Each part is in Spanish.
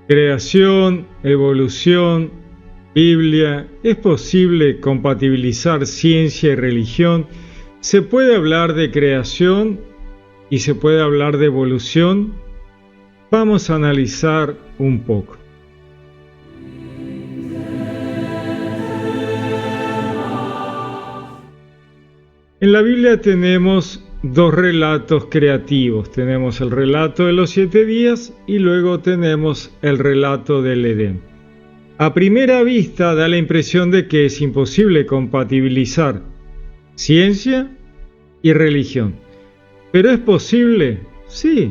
Creación, evolución, Biblia. ¿Es posible compatibilizar ciencia y religión? ¿Se puede hablar de creación y se puede hablar de evolución? Vamos a analizar un poco. En la Biblia tenemos dos relatos creativos. Tenemos el relato de los 7 días y luego tenemos el relato del Edén. A primera vista da la impresión de que es imposible compatibilizar ciencia y religión. ¿Pero es posible? Sí,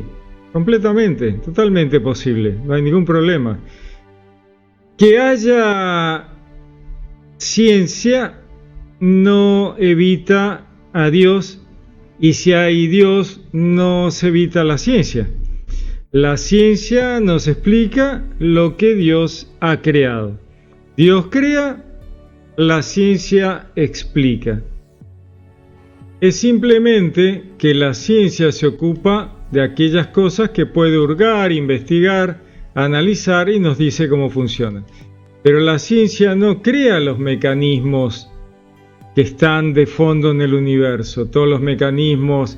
completamente, totalmente posible, no hay ningún problema. Que haya ciencia no evita a Dios, y si hay Dios no se evita la ciencia. La ciencia nos explica lo que Dios ha creado. Dios crea, la ciencia explica. Es simplemente que la ciencia se ocupa de aquellas cosas que puede hurgar, investigar, analizar y nos dice cómo funcionan. Pero la ciencia no crea los mecanismos que están de fondo en el universo, todos los mecanismos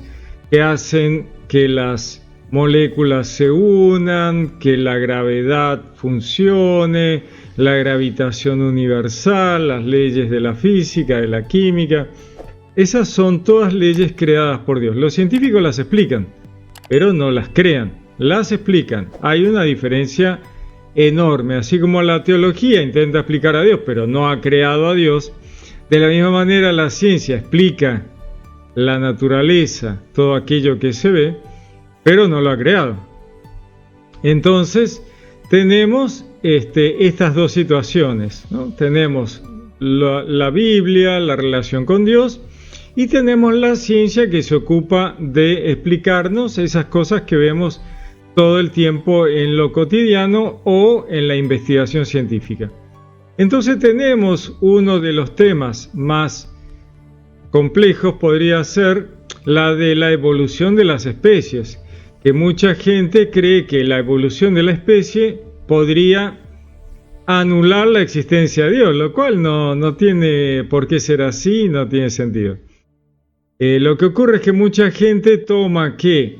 que hacen que las moléculas se unan, que la gravedad funcione, la gravitación universal, las leyes de la física, de la química. Esas son todas leyes creadas por Dios. Los científicos las explican, pero no las crean, las explican. Hay una diferencia enorme, así como la teología intenta explicar a Dios, pero no ha creado a Dios. De la misma manera la ciencia explica la naturaleza, todo aquello que se ve, pero no lo ha creado. Entonces tenemos estas dos situaciones, ¿no? Tenemos la Biblia, la relación con Dios, y tenemos la ciencia que se ocupa de explicarnos esas cosas que vemos todo el tiempo en lo cotidiano o en la investigación científica. Entonces tenemos uno de los temas más complejos, podría ser la de la evolución de las especies, que mucha gente cree que la evolución de la especie podría anular la existencia de Dios, lo cual no tiene por qué ser así, no tiene sentido. Lo que ocurre es que mucha gente toma que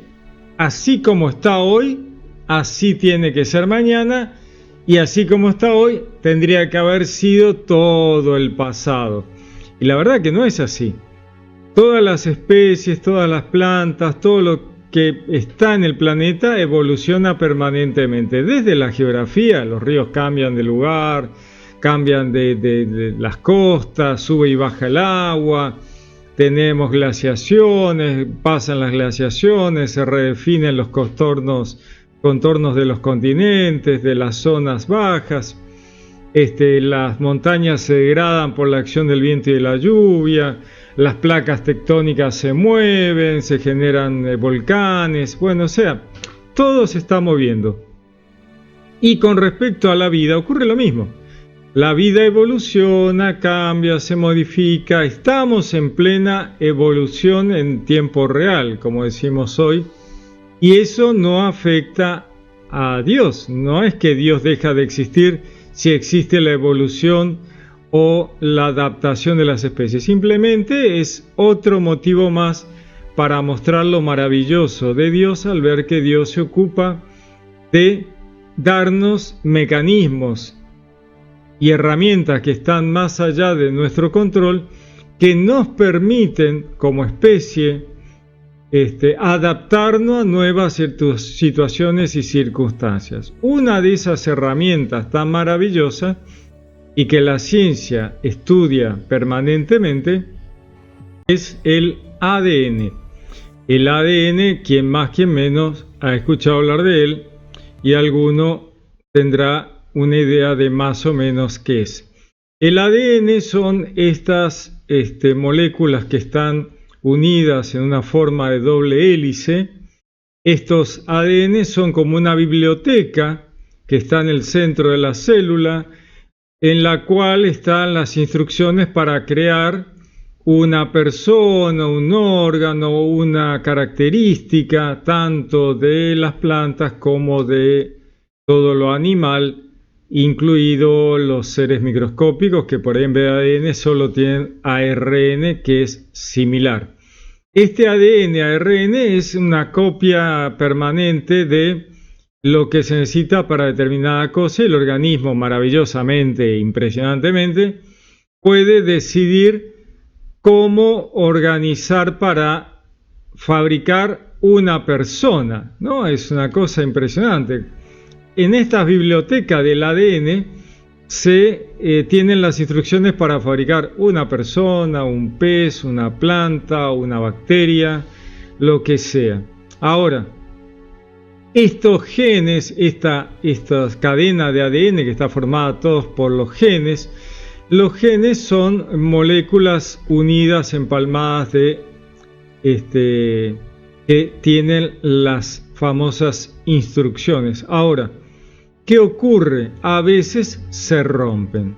así como está hoy, así tiene que ser mañana, y así como está hoy, tendría que haber sido todo el pasado. Y la verdad que no es así. Todas las especies, todas las plantas, todo lo que está en el planeta evoluciona permanentemente. Desde la geografía, los ríos cambian de lugar, cambian de las costas, sube y baja el agua, tenemos glaciaciones, pasan las glaciaciones, se redefinen los contornos de los continentes, de las zonas bajas, las montañas se degradan por la acción del viento y de la lluvia, las placas tectónicas se mueven, se generan volcanes, bueno, o sea, todo se está moviendo. Y con respecto a la vida ocurre lo mismo. La vida evoluciona, cambia, se modifica, estamos en plena evolución en tiempo real, como decimos hoy, y eso no afecta a Dios. No es que Dios deja de existir si existe la evolución o la adaptación de las especies. Simplemente es otro motivo más para mostrar lo maravilloso de Dios al ver que Dios se ocupa de darnos mecanismos y herramientas que están más allá de nuestro control, que nos permiten como especie adaptarnos a nuevas situaciones y circunstancias. Una de esas herramientas tan maravillosas y que la ciencia estudia permanentemente es el ADN. El ADN, quien más, quien menos, ha escuchado hablar de él y alguno tendrá una idea de más o menos qué es. El ADN son estas moléculas que están unidas en una forma de doble hélice. Estos ADN son como una biblioteca que está en el centro de la célula, en la cual están las instrucciones para crear una persona, un órgano, una característica, tanto de las plantas como de todo lo animal, incluido los seres microscópicos que por ahí en vez de ADN solo tienen ARN, que es similar. Este ADN-ARN es una copia permanente de lo que se necesita para determinada cosa. El organismo maravillosamente, impresionantemente, puede decidir cómo organizar para fabricar una persona, ¿no? Es una cosa impresionante. En estas bibliotecas del ADN se tienen las instrucciones para fabricar una persona, un pez, una planta, una bacteria, lo que sea. Ahora, estos genes, esta cadena de ADN que está formada todos por los genes son moléculas unidas, empalmadas que tienen las famosas instrucciones. Ahora, ¿qué ocurre? A veces se rompen.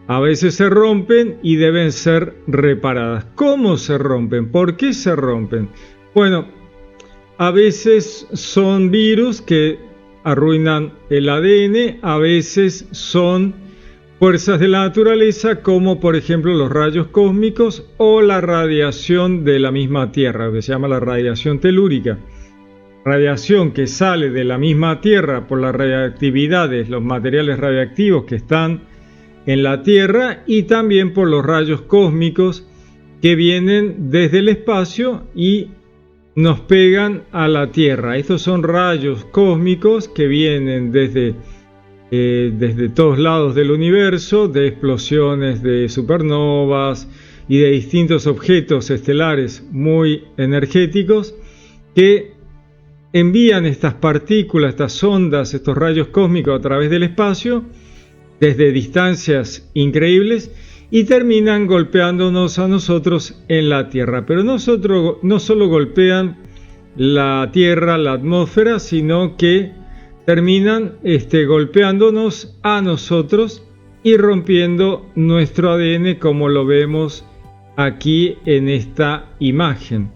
A veces se rompen y deben ser reparadas. ¿Cómo se rompen? ¿Por qué se rompen? Bueno, a veces son virus que arruinan el ADN, a veces son fuerzas de la naturaleza, como por ejemplo los rayos cósmicos o la radiación de la misma Tierra, lo que se llama la radiación telúrica. Radiación que sale de la misma Tierra por las radiactividades, los materiales radiactivos que están en la Tierra, y también por los rayos cósmicos que vienen desde el espacio y nos pegan a la Tierra. Estos son rayos cósmicos que vienen desde todos lados del universo, de explosiones de supernovas y de distintos objetos estelares muy energéticos que envían estas partículas, estas ondas, estos rayos cósmicos a través del espacio desde distancias increíbles y terminan golpeándonos a nosotros en la Tierra. Pero no solo golpean la Tierra, la atmósfera, sino que terminan golpeándonos a nosotros y rompiendo nuestro ADN, como lo vemos aquí en esta imagen.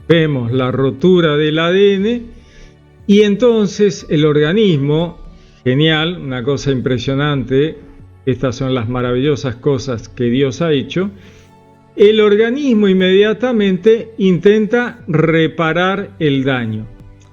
Vemos la rotura del ADN y entonces el organismo, genial, una cosa impresionante, estas son las maravillosas cosas que Dios ha hecho, el organismo inmediatamente intenta reparar el daño.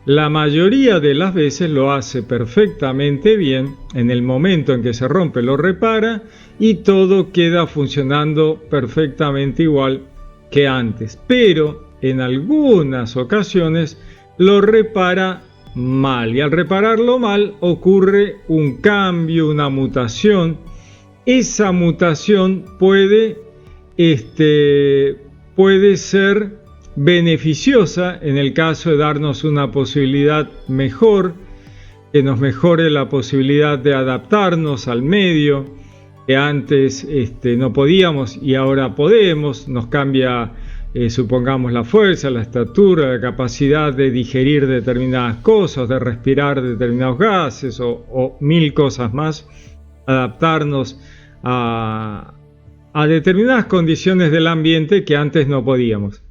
La mayoría de las veces lo hace perfectamente bien, en el momento en que se rompe lo repara y todo queda funcionando perfectamente igual que antes. Pero en algunas ocasiones lo repara mal y al repararlo mal ocurre un cambio, una mutación. Esa mutación puede ser beneficiosa en el caso de darnos una posibilidad mejor, que nos mejore la posibilidad de adaptarnos al medio, que antes no podíamos y ahora podemos, nos cambia, supongamos, la fuerza, la estatura, la capacidad de digerir determinadas cosas, de respirar determinados gases o mil cosas más, adaptarnos a determinadas condiciones del ambiente que antes no podíamos.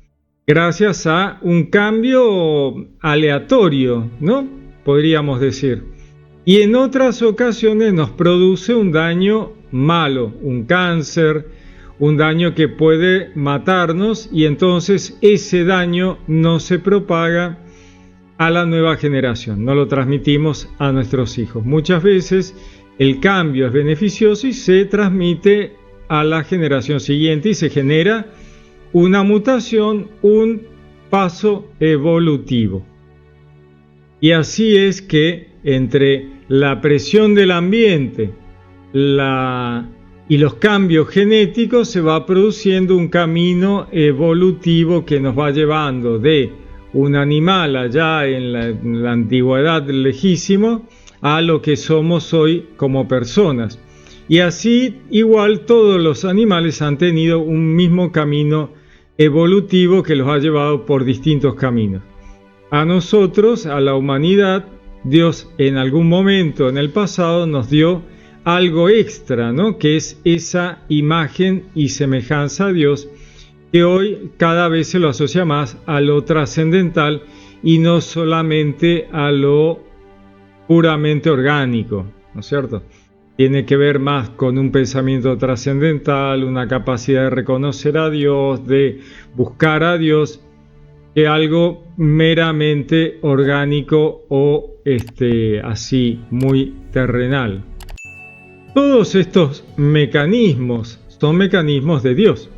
Gracias a un cambio aleatorio, ¿no? Podríamos decir. Y en otras ocasiones nos produce un daño malo, un cáncer, un daño que puede matarnos y entonces ese daño no se propaga a la nueva generación, no lo transmitimos a nuestros hijos. Muchas veces el cambio es beneficioso y se transmite a la generación siguiente y se genera una mutación, un paso evolutivo. Y así es que entre la presión del ambiente y los cambios genéticos se va produciendo un camino evolutivo que nos va llevando de un animal allá en la antigüedad lejísimo a lo que somos hoy como personas. Y así igual todos los animales han tenido un mismo camino evolutivo que los ha llevado por distintos caminos. A nosotros, a la humanidad, Dios en algún momento en el pasado nos dio algo extra, ¿no? Que es esa imagen y semejanza a Dios, que hoy cada vez se lo asocia más a lo trascendental y no solamente a lo puramente orgánico, ¿no es cierto? Tiene que ver más con un pensamiento trascendental, una capacidad de reconocer a Dios, de buscar a Dios, que algo meramente orgánico o así muy terrenal. Todos estos mecanismos son mecanismos de Dios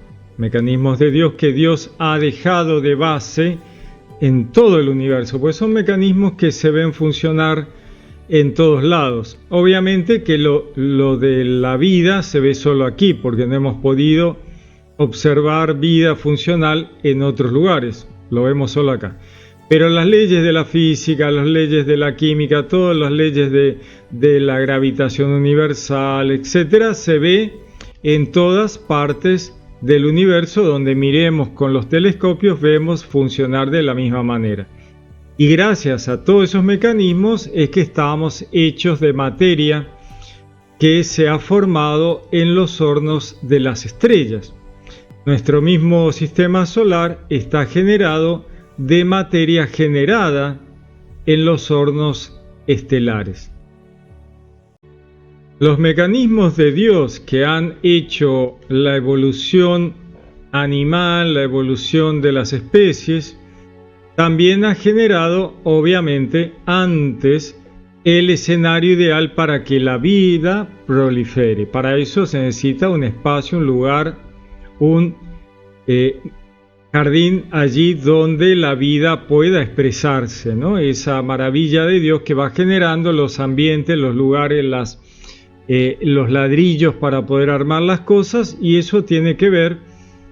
que Dios ha dejado de base en todo el universo, pues son mecanismos que se ven funcionar en todos lados. Obviamente que lo de la vida se ve solo aquí, porque no hemos podido observar vida funcional en otros lugares, lo vemos solo acá. Pero las leyes de la física, las leyes de la química, todas las leyes de la gravitación universal, etcétera, se ve en todas partes del universo. Donde miremos con los telescopios vemos funcionar de la misma manera. Y gracias a todos esos mecanismos es que estamos hechos de materia que se ha formado en los hornos de las estrellas. Nuestro mismo sistema solar está generado de materia generada en los hornos estelares. Los mecanismos de Dios que han hecho la evolución animal, la evolución de las especies, también ha generado, obviamente, antes el escenario ideal para que la vida prolifere. Para eso se necesita un espacio, un lugar, un jardín allí donde la vida pueda expresarse, ¿no? Esa maravilla de Dios que va generando los ambientes, los lugares, los ladrillos para poder armar las cosas, y eso tiene que ver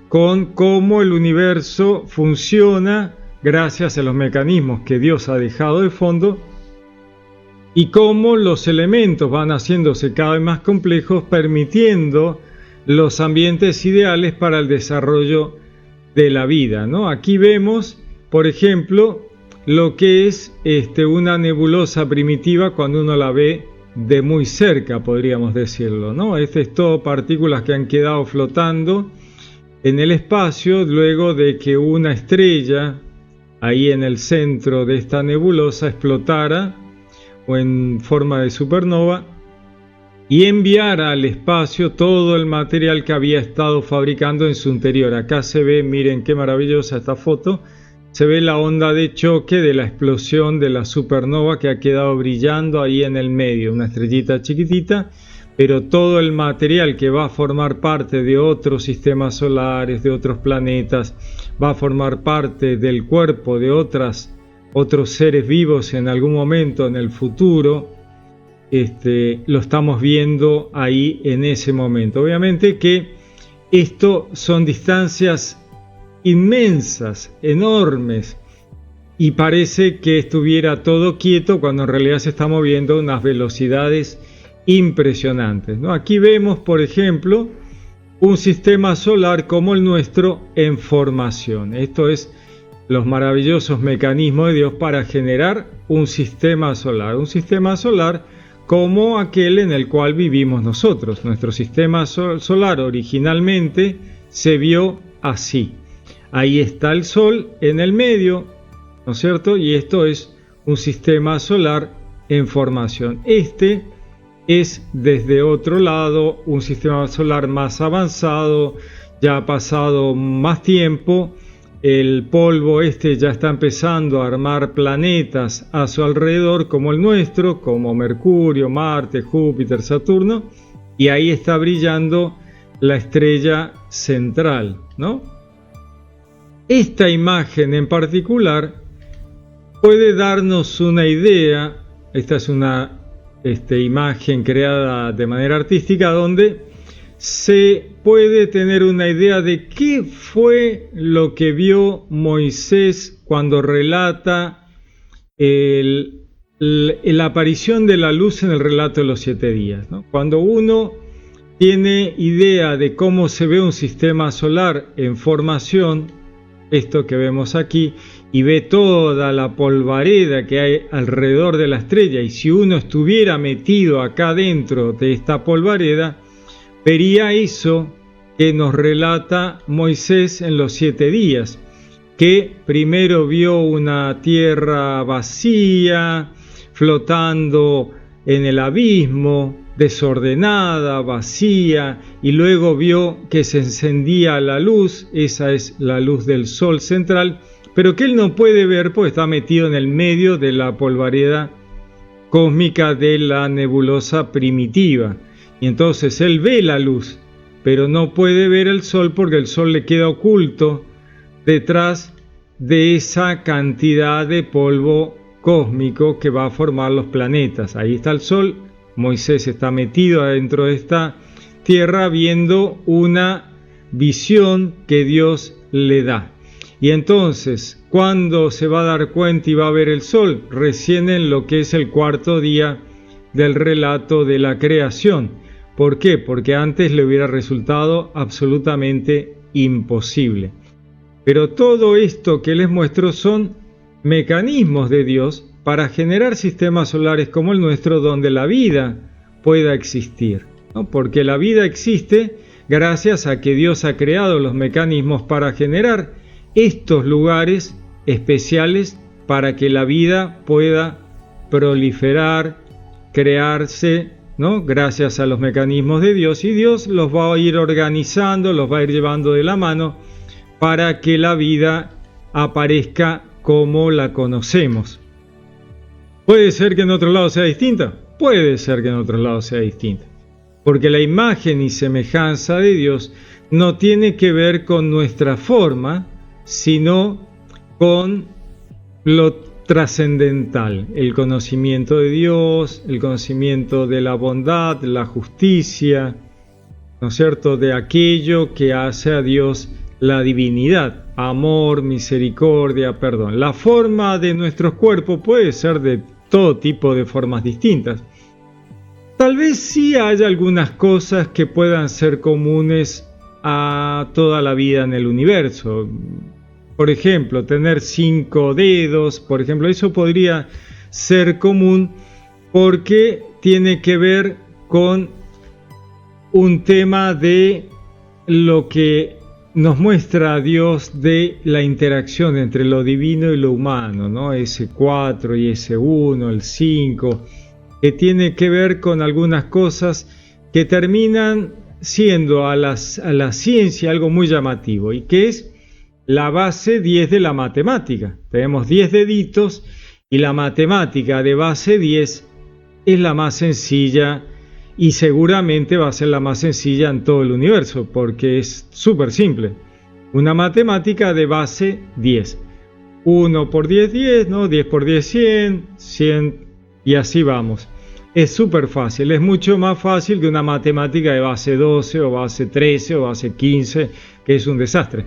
con cómo el universo funciona gracias a los mecanismos que Dios ha dejado de fondo y cómo los elementos van haciéndose cada vez más complejos, permitiendo los ambientes ideales para el desarrollo de la vida, ¿no? Aquí vemos, por ejemplo, lo que es una nebulosa primitiva cuando uno la ve de muy cerca, podríamos decirlo, ¿no? Es todo partículas que han quedado flotando en el espacio luego de que una estrella ahí en el centro de esta nebulosa explotara o en forma de supernova y enviara al espacio todo el material que había estado fabricando en su interior. Acá se ve, miren qué maravillosa esta foto, se ve la onda de choque de la explosión de la supernova que ha quedado brillando ahí en el medio, una estrellita chiquitita, pero todo el material que va a formar parte de otros sistemas solares, de otros planetas, va a formar parte del cuerpo de otros seres vivos en algún momento en el futuro. Lo estamos viendo ahí en ese momento. Obviamente que esto son distancias inmensas, enormes, y parece que estuviera todo quieto cuando en realidad se está moviendo a unas velocidades impresionantes, ¿no? Aquí vemos, por ejemplo, un sistema solar como el nuestro en formación. Esto es los maravillosos mecanismos de Dios para generar un sistema solar como aquel en el cual vivimos nosotros. Nuestro sistema solar originalmente se vio así. Ahí está el Sol en el medio, ¿no es cierto? Y esto es un sistema solar en formación. Este es desde otro lado un sistema solar más avanzado, ya ha pasado más tiempo. El polvo ya está empezando a armar planetas a su alrededor como el nuestro, como Mercurio, Marte, Júpiter, Saturno, y ahí está brillando la estrella central, ¿no? Esta imagen en particular puede darnos una idea. Esta es una imagen creada de manera artística donde se puede tener una idea de qué fue lo que vio Moisés cuando relata la aparición de la luz en el relato de los 7 días, ¿no? Cuando uno tiene idea de cómo se ve un sistema solar en formación, esto que vemos aquí, y ve toda la polvareda que hay alrededor de la estrella, y si uno estuviera metido acá dentro de esta polvareda, vería eso que nos relata Moisés en los 7 días, que primero vio una tierra vacía, flotando en el abismo, desordenada, vacía, y luego vio que se encendía la luz, esa es la luz del sol central, pero que él no puede ver porque está metido en el medio de la polvareda cósmica de la nebulosa primitiva. Y entonces él ve la luz, pero no puede ver el sol porque el sol le queda oculto detrás de esa cantidad de polvo cósmico que va a formar los planetas. Ahí está el sol, Moisés está metido adentro de esta tierra viendo una visión que Dios le da. Y entonces, ¿cuándo se va a dar cuenta y va a ver el sol? Recién en lo que es el cuarto día del relato de la creación. ¿Por qué? Porque antes le hubiera resultado absolutamente imposible. Pero todo esto que les muestro son mecanismos de Dios para generar sistemas solares como el nuestro donde la vida pueda existir, ¿no? Porque la vida existe gracias a que Dios ha creado los mecanismos para generar estos lugares especiales para que la vida pueda proliferar, crearse, ¿no? Gracias a los mecanismos de Dios, y Dios los va a ir organizando, los va a ir llevando de la mano para que la vida aparezca como la conocemos. ¿Puede ser que en otro lado sea distinta? Puede ser que en otro lado sea distinta, porque la imagen y semejanza de Dios no tiene que ver con nuestra forma, sino con lo trascendental, el conocimiento de Dios, el conocimiento de la bondad, la justicia, ¿no es cierto?, de aquello que hace a Dios la divinidad, amor, misericordia, perdón. La forma de nuestros cuerpos puede ser de todo tipo de formas distintas. Tal vez sí haya algunas cosas que puedan ser comunes a toda la vida en el universo. Por ejemplo, tener 5 dedos, por ejemplo, eso podría ser común porque tiene que ver con un tema de lo que nos muestra a Dios de la interacción entre lo divino y lo humano, ¿no? Ese 4 y ese 1, el 5, que tiene que ver con algunas cosas que terminan siendo a la ciencia algo muy llamativo, y que es la base 10 de la matemática. Tenemos 10 deditos y la matemática de base 10 es la más sencilla y seguramente va a ser la más sencilla en todo el universo porque es súper simple. Una matemática de base 10. 1 por 10, 10, ¿no? 10 por 10, 100, 100 y así vamos. Es súper fácil, es mucho más fácil que una matemática de base 12 o base 13 o base 15, que es un desastre.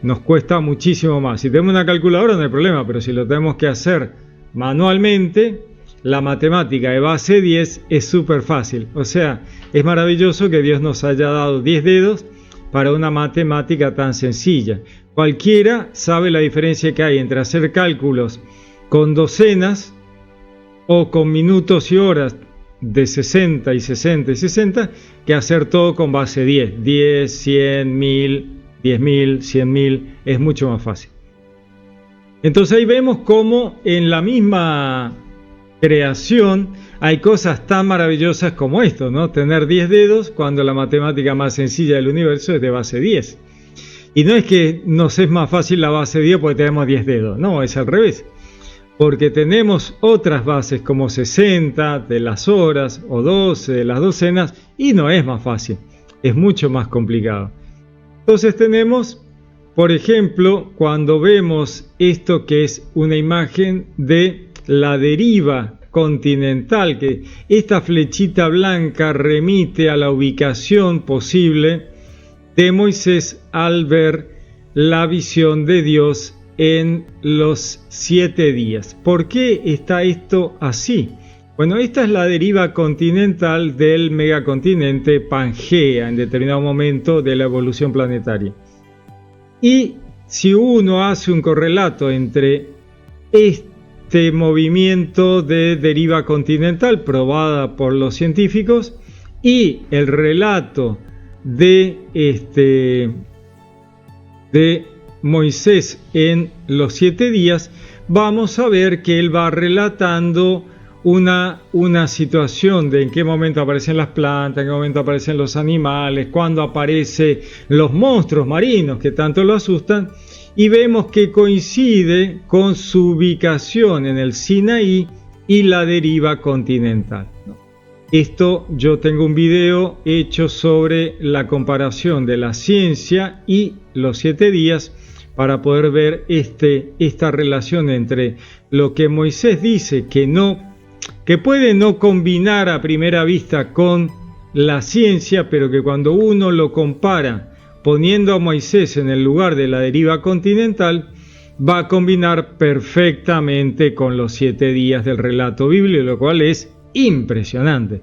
Nos cuesta muchísimo más. Si tenemos una calculadora no hay problema, pero si lo tenemos que hacer manualmente, la matemática de base 10 es súper fácil. O sea, es maravilloso que Dios nos haya dado 10 dedos para una matemática tan sencilla. Cualquiera sabe la diferencia que hay entre hacer cálculos con docenas o con minutos y horas de 60 y 60 y 60 que hacer todo con base 10. 10, 100, 1000... 10.000, 100.000, es mucho más fácil. Entonces ahí vemos cómo en la misma creación hay cosas tan maravillosas como esto, ¿no? Tener 10 dedos cuando la matemática más sencilla del universo es de base 10. Y no es que nos es más fácil la base 10 porque tenemos 10 dedos, no, es al revés. Porque tenemos otras bases como 60 de las horas o 12 de las docenas y no es más fácil, es mucho más complicado. Entonces tenemos, por ejemplo, cuando vemos esto que es una imagen de la deriva continental, que esta flechita blanca remite a la ubicación posible de Moisés al ver la visión de Dios en los 7 días. ¿Por qué está esto así? Bueno, esta es la deriva continental del megacontinente Pangea en determinado momento de la evolución planetaria. Y si uno hace un correlato entre este movimiento de deriva continental probada por los científicos y el relato de Moisés en los 7 días, vamos a ver que él va relatando una situación de en qué momento aparecen las plantas, en qué momento aparecen los animales, cuándo aparecen los monstruos marinos que tanto lo asustan, y vemos que coincide con su ubicación en el Sinaí y la deriva continental. Esto yo tengo un video hecho sobre la comparación de la ciencia y los 7 días para poder ver esta relación entre lo que Moisés dice que puede no combinar a primera vista con la ciencia, pero que cuando uno lo compara poniendo a Moisés en el lugar de la deriva continental, va a combinar perfectamente con los 7 días del relato bíblico, lo cual es impresionante.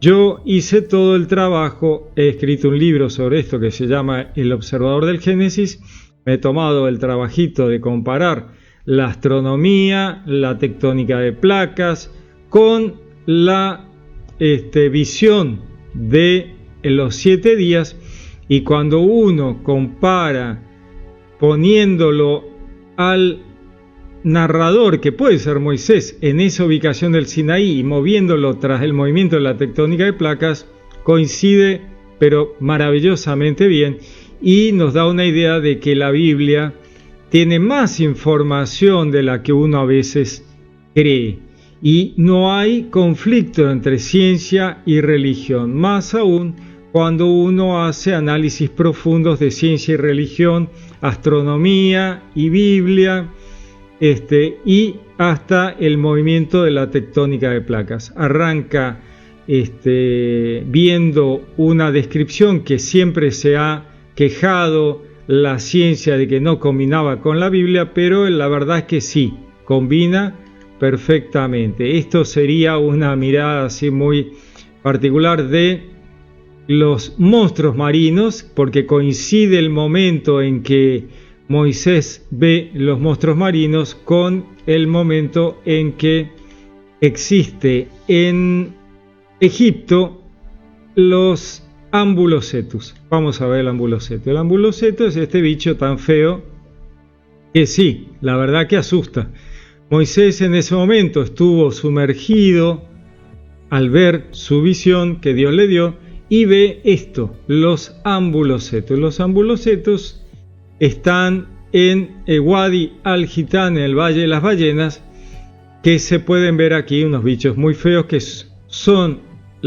Yo hice todo el trabajo, he escrito un libro sobre esto que se llama El Observador del Génesis. Me he tomado el trabajito de comparar la astronomía, la tectónica de placas, con la visión de los 7 días, y cuando uno compara poniéndolo al narrador, que puede ser Moisés, en esa ubicación del Sinaí y moviéndolo tras el movimiento de la tectónica de placas, coincide pero maravillosamente bien, y nos da una idea de que la Biblia tiene más información de la que uno a veces cree, y no hay conflicto entre ciencia y religión, más aún cuando uno hace análisis profundos de ciencia y religión, astronomía y Biblia, y hasta el movimiento de la tectónica de placas. Arranca viendo una descripción que siempre se ha quejado la ciencia de que no combinaba con la Biblia, pero la verdad es que sí, combina perfectamente. Esto sería una mirada así muy particular de los monstruos marinos, porque coincide el momento en que Moisés ve los monstruos marinos con el momento en que existe en Egipto los ambulocetus. Vamos a ver el ambuloceto. El ambuloceto es este bicho tan feo que sí, la verdad que asusta. Moisés en ese momento estuvo sumergido al ver su visión que Dios le dio y ve esto, los ambulocetus. Los ambulocetus están en Wadi al-Jitán, en el Valle de las Ballenas, que se pueden ver aquí unos bichos muy feos que son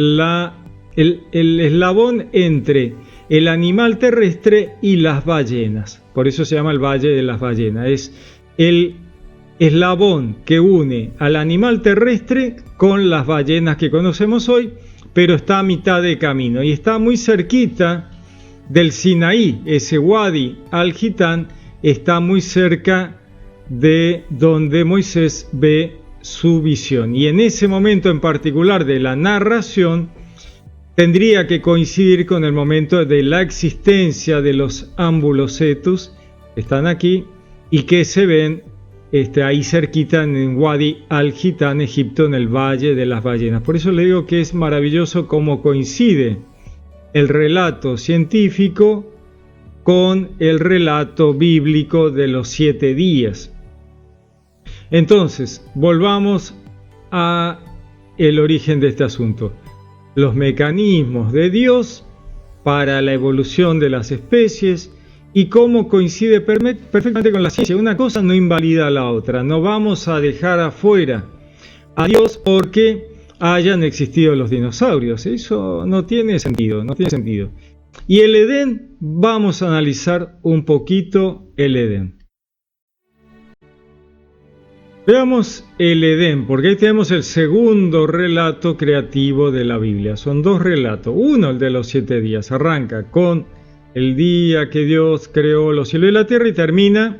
el eslabón entre el animal terrestre y las ballenas. Por eso se llama el Valle de las Ballenas. Es el eslabón que une al animal terrestre con las ballenas que conocemos hoy, pero está a mitad de camino y está muy cerquita del Sinaí. Ese Wadi al-Jitán está muy cerca de donde Moisés ve su visión, y en ese momento en particular de la narración tendría que coincidir con el momento de la existencia de los ambulocetus que están aquí y que se ven ahí cerquita en Wadi al-Jitán, Egipto, en el Valle de las Ballenas. Por eso le digo que es maravilloso cómo coincide el relato científico con el relato bíblico de los 7 días. Entonces, volvamos a el origen de este asunto. Los mecanismos de Dios para la evolución de las especies y cómo coincide perfectamente con la ciencia. Una cosa no invalida a la otra. No vamos a dejar afuera a Dios porque hayan existido los dinosaurios. Eso no tiene sentido, no tiene sentido. Y el Edén, vamos a analizar un poquito el Edén. Veamos el Edén, porque ahí tenemos el segundo relato creativo de la Biblia. Son 2 relatos. Uno, el de los 7 días, arranca con el día que Dios creó los cielos y la tierra y termina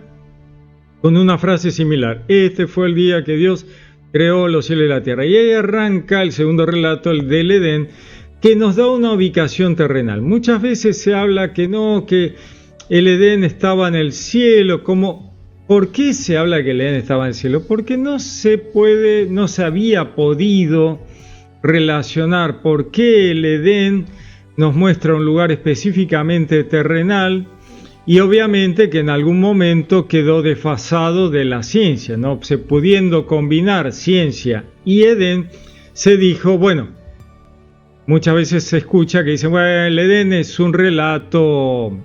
con una frase similar. Este fue el día que Dios creó los cielos y la tierra. Y ahí arranca el segundo relato, el del Edén, que nos da una ubicación terrenal. Muchas veces se habla que no, que el Edén estaba en el cielo, como... ¿Por qué se habla que el Edén estaba en el cielo? Porque no se había podido relacionar por qué el Edén nos muestra un lugar específicamente terrenal y obviamente que en algún momento quedó desfasado de la ciencia, ¿no? Pudiendo combinar ciencia y Edén, se dijo, bueno, muchas veces se escucha que dicen, bueno, el Edén es un relato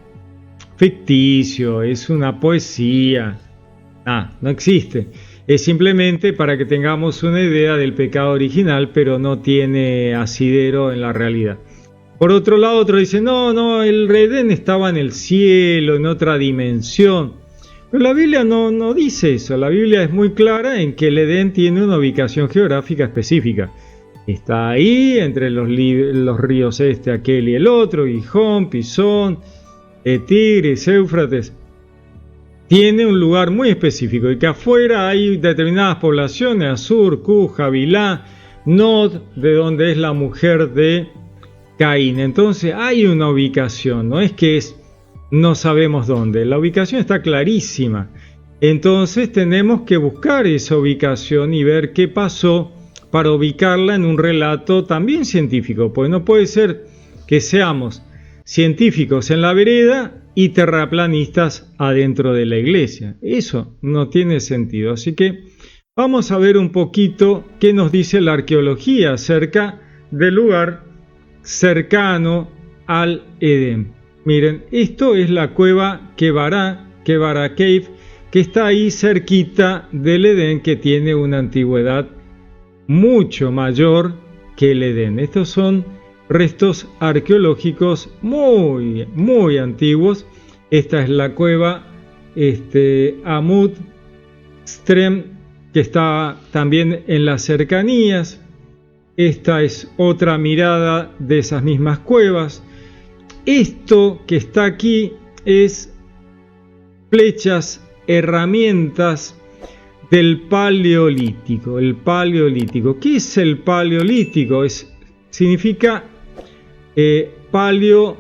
ficticio, es una poesía. No existe. Es simplemente para que tengamos una idea del pecado original, pero no tiene asidero en la realidad. Por otro lado, otro dice, no, el Edén estaba en el cielo, en otra dimensión. Pero la Biblia no dice eso. La Biblia es muy clara en que el Edén tiene una ubicación geográfica específica. Está ahí, entre los ríos aquel y el otro, Gijón, Pisón, Tigris, Éufrates. Tiene un lugar muy específico y que afuera hay determinadas poblaciones, Asur, Cuj, Javilá, Nod, de donde es la mujer de Caín. Entonces hay una ubicación, no es que no sabemos dónde, la ubicación está clarísima. Entonces tenemos que buscar esa ubicación y ver qué pasó para ubicarla en un relato también científico, pues no puede ser que seamos científicos en la vereda y terraplanistas adentro de la iglesia. Eso no tiene sentido. Así que vamos a ver un poquito qué nos dice la arqueología acerca del lugar cercano al Edén. Miren, esto es la cueva Quebará Cave, que está ahí cerquita del Edén, que tiene una antigüedad mucho mayor que el Edén. Estos son restos arqueológicos muy, muy antiguos. Esta es la cueva Amud Strem, que está también en las cercanías. Esta es otra mirada de esas mismas cuevas. Esto que está aquí es flechas, herramientas del Paleolítico. El Paleolítico. ¿Qué es el Paleolítico? Significa paleo,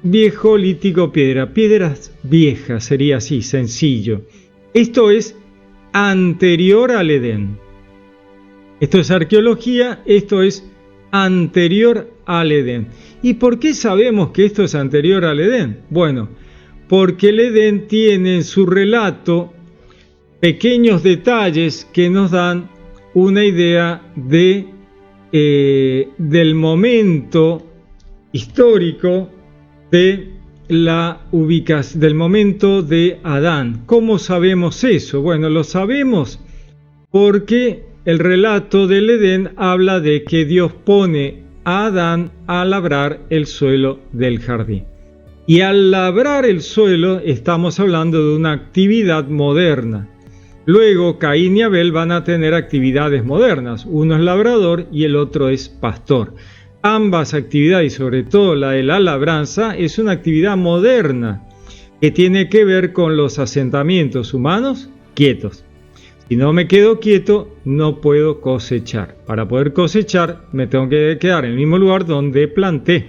viejo, lítico, piedra. Piedras viejas, sería así, sencillo. Esto es anterior al Edén. Esto es arqueología, esto es anterior al Edén. ¿Y por qué sabemos que esto es anterior al Edén? Bueno, porque el Edén tiene en su relato pequeños detalles que nos dan una idea del momento histórico de la ubicación, del momento de Adán. ¿Cómo sabemos eso? Bueno, lo sabemos porque el relato del Edén habla de que Dios pone a Adán a labrar el suelo del jardín. Y al labrar el suelo estamos hablando de una actividad moderna. Luego Caín y Abel van a tener actividades modernas. Uno es labrador y el otro es pastor. Ambas actividades, y sobre todo la de la labranza, es una actividad moderna que tiene que ver con los asentamientos humanos quietos. Si no me quedo quieto, no puedo cosechar. Para poder cosechar, me tengo que quedar en el mismo lugar donde planté.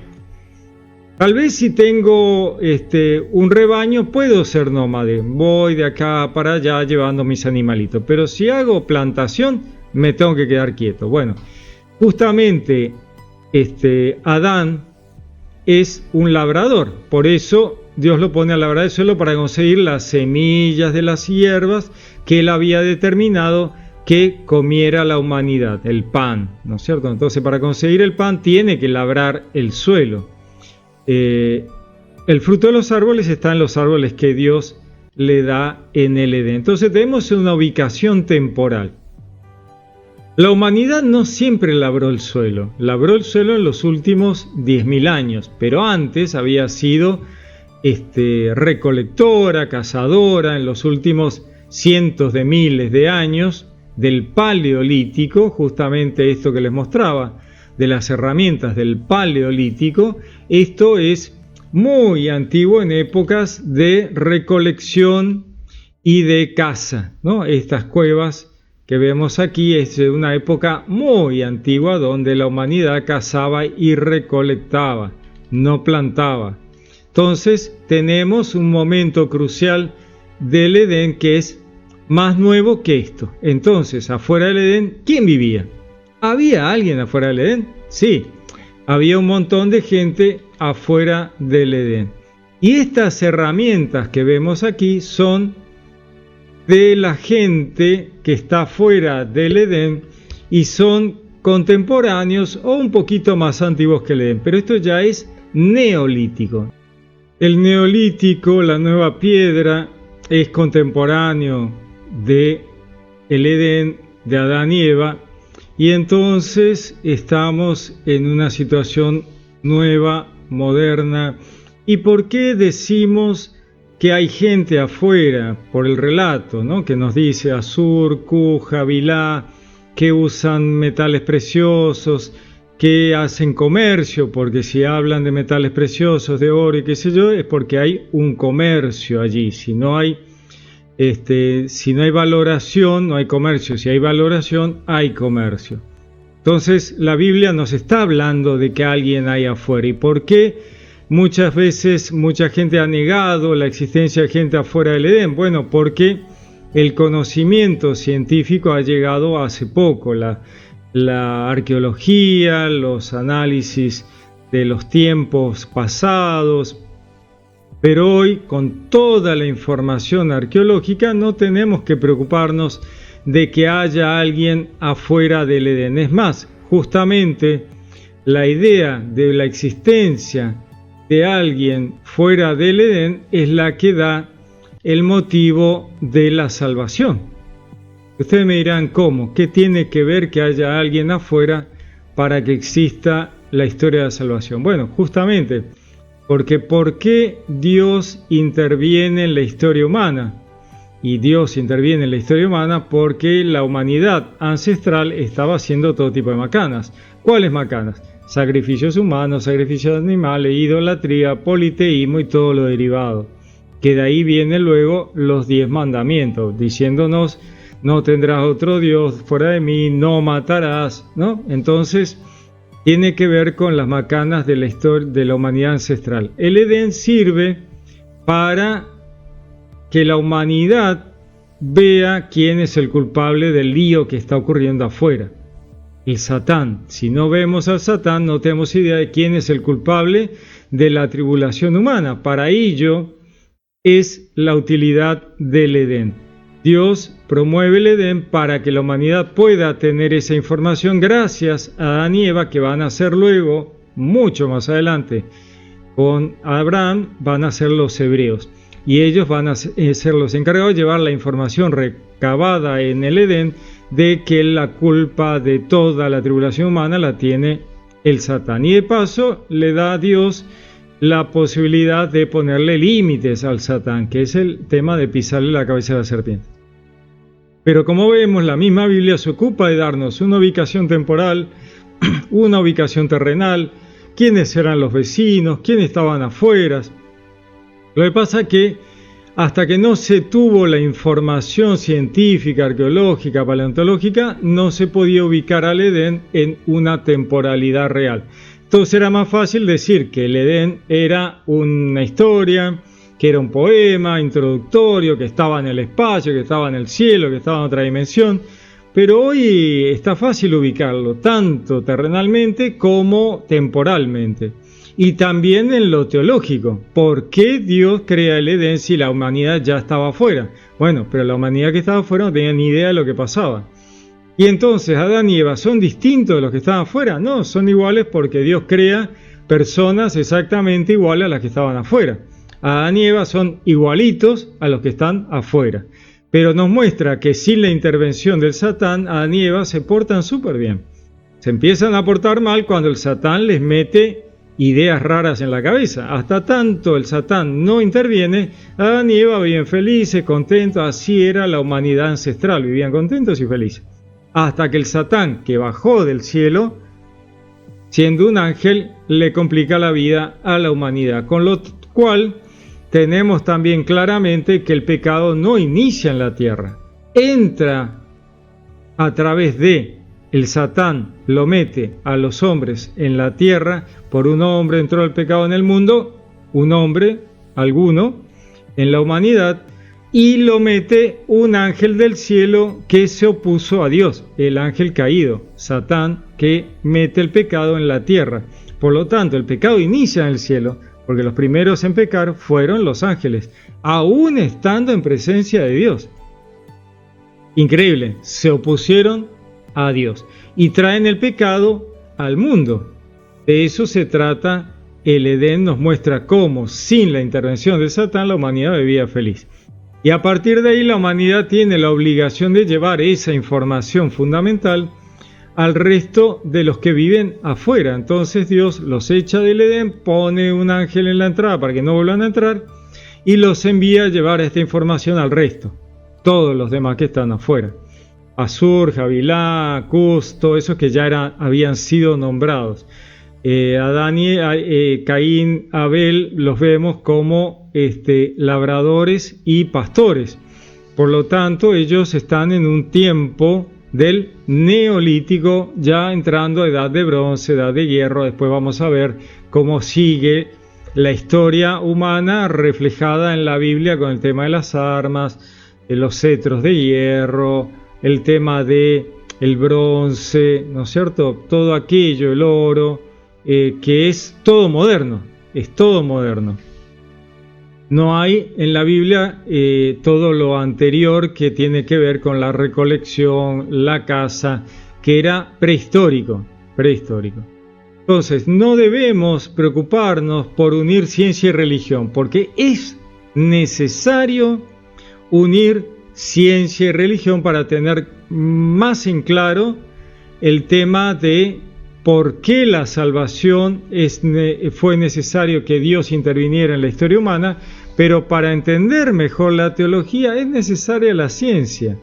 Tal vez si tengo un rebaño, puedo ser nómade. Voy de acá para allá llevando mis animalitos. Pero si hago plantación, me tengo que quedar quieto. Bueno, justamente Adán es un labrador. Por eso Dios lo pone a labrar el suelo para conseguir las semillas de las hierbas que él había determinado que comiera la humanidad, el pan, ¿no es cierto? Entonces, para conseguir el pan tiene que labrar el suelo. El fruto de los árboles está en los árboles que Dios le da en el Edén. Entonces tenemos una ubicación temporal. La humanidad no siempre labró el suelo en los últimos 10.000 años, pero antes había sido recolectora, cazadora. En los últimos cientos de miles de años del Paleolítico, justamente esto que les mostraba, de las herramientas del Paleolítico, esto es muy antiguo en épocas de recolección y de caza, ¿no? Estas cuevas que vemos aquí es de una época muy antigua donde la humanidad cazaba y recolectaba, no plantaba. Entonces tenemos un momento crucial del Edén que es más nuevo que esto. Entonces, afuera del Edén, ¿quién vivía? ¿Había alguien afuera del Edén? Sí, había un montón de gente afuera del Edén. Y estas herramientas que vemos aquí son de la gente que está fuera del Edén y son contemporáneos o un poquito más antiguos que el Edén, pero esto ya es neolítico. El neolítico, la nueva piedra, es contemporáneo de el Edén, de Adán y Eva, y entonces estamos en una situación nueva, moderna. ¿Y por qué decimos que hay gente afuera? Por el relato, ¿no?, que nos dice Asur, Cuj, Havilá, que usan metales preciosos, que hacen comercio, porque si hablan de metales preciosos, de oro y qué sé yo, es porque hay un comercio allí. Si no hay valoración, no hay comercio. Si hay valoración, hay comercio. Entonces, la Biblia nos está hablando de que alguien hay afuera. ¿Y por qué muchas veces mucha gente ha negado la existencia de gente afuera del Edén? Bueno, porque el conocimiento científico ha llegado hace poco. La arqueología, los análisis de los tiempos pasados. Pero hoy, con toda la información arqueológica, no tenemos que preocuparnos de que haya alguien afuera del Edén. Es más, justamente la idea de la existencia de alguien fuera del Edén es la que da el motivo de la salvación. Ustedes me dirán, ¿cómo? ¿Qué tiene que ver que haya alguien afuera para que exista la historia de la salvación? Bueno, justamente porque ¿por qué Dios interviene en la historia humana? Y Dios interviene en la historia humana porque la humanidad ancestral estaba haciendo todo tipo de macanas. ¿Cuáles macanas? Sacrificios humanos, sacrificios de animales, idolatría, politeísmo y todo lo derivado. Que de ahí vienen luego los 10 mandamientos, diciéndonos: no tendrás otro Dios fuera de mí, no matarás, ¿no? Entonces, tiene que ver con las macanas de la historia de la humanidad ancestral. El Edén sirve para que la humanidad vea quién es el culpable del lío que está ocurriendo afuera. El Satán. Si no vemos al Satán, no tenemos idea de quién es el culpable de la tribulación humana. Para ello es la utilidad del Edén. Dios promueve el Edén para que la humanidad pueda tener esa información gracias a Adán y Eva, que van a ser luego, mucho más adelante, con Abraham, van a ser los hebreos. Y ellos van a ser los encargados de llevar la información recabada en el Edén de que la culpa de toda la tribulación humana la tiene el Satán. Y de paso le da a Dios la posibilidad de ponerle límites al Satán, que es el tema de pisarle la cabeza a la serpiente. Pero como vemos, la misma Biblia se ocupa de darnos una ubicación temporal, una ubicación terrenal, quiénes eran los vecinos, quiénes estaban afuera. Lo que pasa es que hasta que no se tuvo la información científica, arqueológica, paleontológica, no se podía ubicar al Edén en una temporalidad real. Entonces era más fácil decir que el Edén era una historia, que era un poema introductorio, que estaba en el espacio, que estaba en el cielo, que estaba en otra dimensión. Pero hoy está fácil ubicarlo, tanto terrenalmente como temporalmente. Y también en lo teológico. ¿Por qué Dios crea el Edén si la humanidad ya estaba afuera? Bueno, pero la humanidad que estaba afuera no tenía ni idea de lo que pasaba. Y entonces, ¿Adán y Eva son distintos de los que estaban afuera? No, son iguales porque Dios crea personas exactamente iguales a las que estaban afuera. Adán y Eva son igualitos a los que están afuera. Pero nos muestra que sin la intervención del Satán, Adán y Eva se portan súper bien. Se empiezan a portar mal cuando el Satán les mete ideas raras en la cabeza. Hasta tanto el Satán no interviene, Adán y Eva viven felices, contentos. Así era la humanidad ancestral, vivían contentos y felices. Hasta que el Satán, que bajó del cielo, siendo un ángel, le complica la vida a la humanidad. Con lo cual tenemos también claramente que el pecado no inicia en la tierra. Entra a través de el Satán, lo mete a los hombres en la tierra. Por un hombre entró el pecado en el mundo, un hombre, alguno, en la humanidad, y lo mete un ángel del cielo que se opuso a Dios, el ángel caído, Satán, que mete el pecado en la tierra. Por lo tanto, el pecado inicia en el cielo, porque los primeros en pecar fueron los ángeles, aún estando en presencia de Dios. Increíble, se opusieron a Dios y traen el pecado al mundo. De eso se trata. El Edén nos muestra cómo, sin la intervención de Satán, la humanidad vivía feliz. Y a partir de ahí la humanidad tiene la obligación de llevar esa información fundamental al resto de los que viven afuera. Entonces Dios los echa del Edén, pone un ángel en la entrada para que no vuelvan a entrar y los envía a llevar esta información al resto, todos los demás que están afuera. Asur, Jabilá, Cus, todos esos que ya habían sido nombrados. Adán y Caín, Abel, los vemos como labradores y pastores. Por lo tanto, ellos están en un tiempo del neolítico, ya entrando a edad de bronce, edad de hierro. Después vamos a ver cómo sigue la historia humana reflejada en la Biblia con el tema de las armas, los cetros de hierro, el tema de el bronce, ¿no es cierto? Todo aquello, el oro, que es todo moderno, No hay en la Biblia todo lo anterior que tiene que ver con la recolección, la caza, que era prehistórico. Entonces, no debemos preocuparnos por unir ciencia y religión, porque es necesario unir ciencia y religión para tener más en claro el tema de por qué la salvación fue necesario que Dios interviniera en la historia humana, pero para entender mejor la teología es necesaria la ciencia,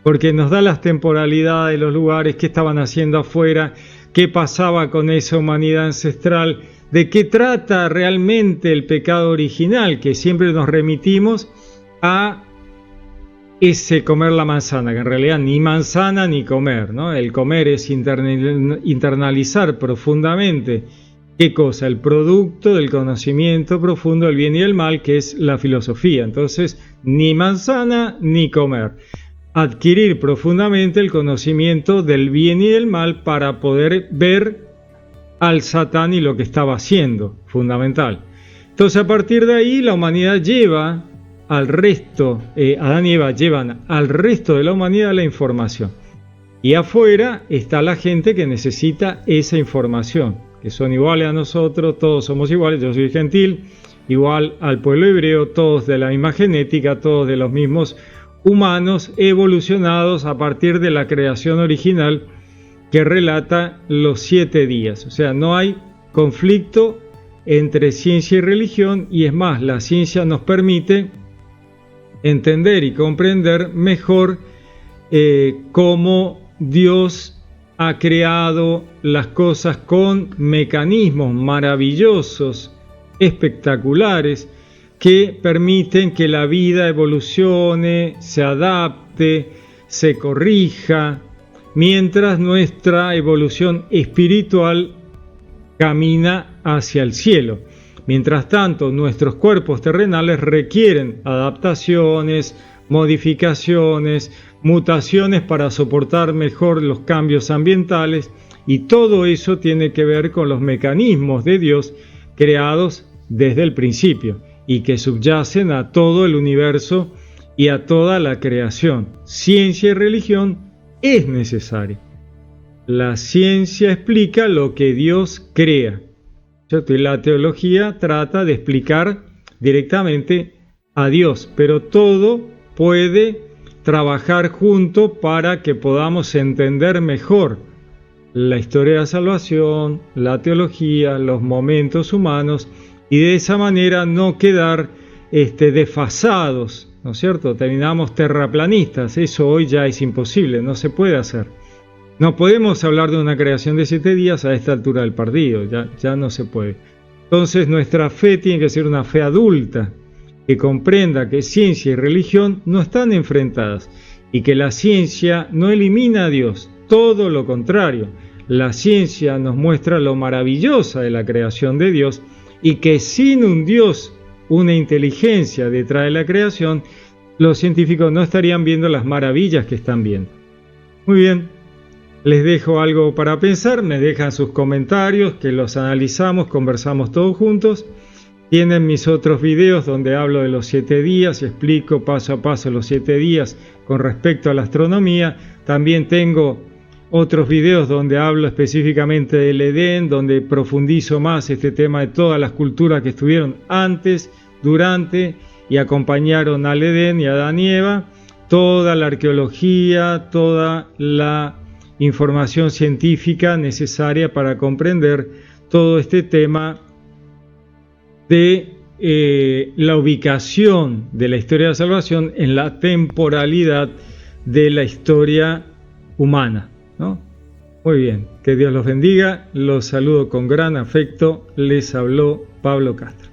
porque nos da las temporalidades, los lugares, qué estaban haciendo afuera, qué pasaba con esa humanidad ancestral, de qué trata realmente el pecado original, que siempre nos remitimos a ese comer la manzana, que en realidad ni manzana ni comer, ¿no? El comer es internalizar profundamente, ¿qué cosa? El producto del conocimiento profundo del bien y el mal, que es la filosofía. Entonces, ni manzana ni comer. Adquirir profundamente el conocimiento del bien y del mal para poder ver al Satán y lo que estaba haciendo, fundamental. Entonces, a partir de ahí, la humanidad lleva al resto, Adán y Eva llevan al resto de la humanidad la información. Y afuera está la gente que necesita esa información, que son iguales a nosotros, todos somos iguales, yo soy gentil, igual al pueblo hebreo, todos de la misma genética, todos de los mismos humanos evolucionados a partir de la creación original que relata los 7 días. O sea, no hay conflicto entre ciencia y religión, y es más, la ciencia nos permite entender y comprender mejor cómo Dios ha creado las cosas con mecanismos maravillosos, espectaculares, que permiten que la vida evolucione, se adapte, se corrija, mientras nuestra evolución espiritual camina hacia el cielo. Mientras tanto, nuestros cuerpos terrenales requieren adaptaciones, modificaciones, mutaciones para soportar mejor los cambios ambientales, y todo eso tiene que ver con los mecanismos de Dios creados desde el principio y que subyacen a todo el universo y a toda la creación. Ciencia y religión es necesaria. La ciencia explica lo que Dios crea. Y la teología trata de explicar directamente a Dios, pero todo puede trabajar junto para que podamos entender mejor la historia de la salvación, la teología, los momentos humanos, y de esa manera no quedar desfasados, ¿no es cierto? Terminamos terraplanistas, eso hoy ya es imposible, no se puede hacer. No podemos hablar de una creación de 7 días a esta altura del partido, ya no se puede. Entonces nuestra fe tiene que ser una fe adulta, que comprenda que ciencia y religión no están enfrentadas y que la ciencia no elimina a Dios, todo lo contrario. La ciencia nos muestra lo maravillosa de la creación de Dios y que sin un Dios, una inteligencia detrás de la creación, los científicos no estarían viendo las maravillas que están viendo. Muy bien. Les dejo algo para pensar, me dejan sus comentarios, que los analizamos, conversamos todos juntos. Tienen mis otros videos donde hablo de los 7 días, explico paso a paso los 7 días con respecto a la astronomía. También tengo otros videos donde hablo específicamente del Edén, donde profundizo más este tema de todas las culturas que estuvieron antes, durante y acompañaron al Edén y a Adán y Eva, toda la arqueología, toda la información científica necesaria para comprender todo este tema de la ubicación de la historia de la salvación en la temporalidad de la historia humana, ¿no? Muy bien, que Dios los bendiga, los saludo con gran afecto, les habló Pablo Castro.